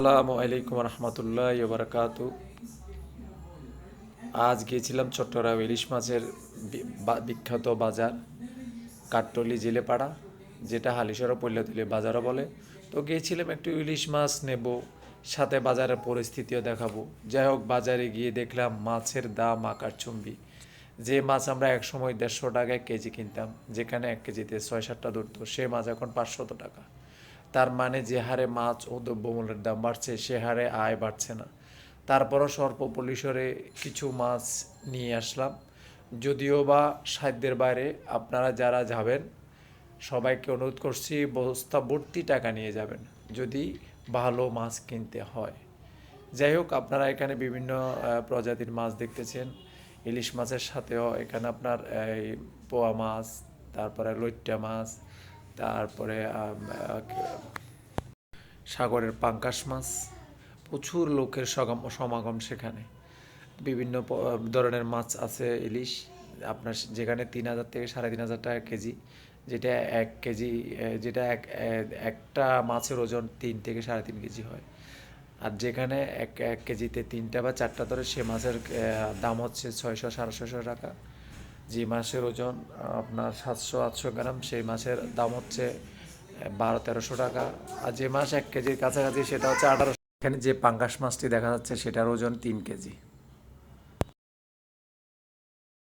আসসালামু আলাইকুম রহমতুল্লাহ বারাকাতু। আজ গিয়েছিলাম চট্টগ্রাম ইলিশ মাছের বিখ্যাত বাজার কাঠটলি জেলেপাড়া, যেটা হালিশহর পল্লীতলী বাজারও বলে। তো গিয়েছিলাম একটু ইলিশ মাছ নেব, সাথে বাজারের পরিস্থিতিও দেখাবো। যাই হোক, বাজারে গিয়ে দেখলাম মাছের দাম আকাশচুম্বী। যে মাছ আমরা একসময় 150 টাকায় কেজি কিনতাম, যেখানে 1 কেজিতে 6-7টা ধরতো, সে মাছ এখন 500 টাকা। তার মানে যে হারে মাছ ও দ্রব্যমূল্যের দাম বাড়ছে, সে হারে আয় বাড়ছে না। তারপরও স্বল্প পরিসরে কিছু মাছ নিয়ে আসলাম, যদিও বা সাধ্যের বাইরে। আপনারা যারা যাবেন সবাইকে অনুরোধ করছি, বস্তা ভর্তি টাকা নিয়ে যাবেন যদি ভালো মাছ কিনতে হয়। যাই হোক, আপনারা এখানে বিভিন্ন প্রজাতির মাছ দেখতেছেন। ইলিশ মাছের সাথেও এখানে আপনার এই পোয়া মাছ, তারপরে লইট্টা মাছ, তারপরে সাগরের পাঙ্কাশ মাছ। প্রচুর লোকের সমাগম সেখানে। বিভিন্ন ধরনের মাছ আছে ইলিশ। আপনার যেখানে 3,000 থেকে 3,500 টাকা কেজি, যেটা 1 কেজি, যেটা একটা মাছের ওজন 3 থেকে 3.5 কেজি হয়। আর যেখানে এক এক কেজিতে 3টা বা 4টা ধরে, সে মাছের দাম হচ্ছে 600-650 টাকা। যে মাছের ওজন আপনার 700-800 গ্রাম, সেই মাছের দাম হচ্ছে 1,200-1,300 টাকা। আর যে মাছ 1 কেজির কাছাকাছি, সেটা হচ্ছে 1,800। এখানে যে পাঙ্গাস মাছটি দেখা যাচ্ছে, সেটার ওজন 3 কেজি।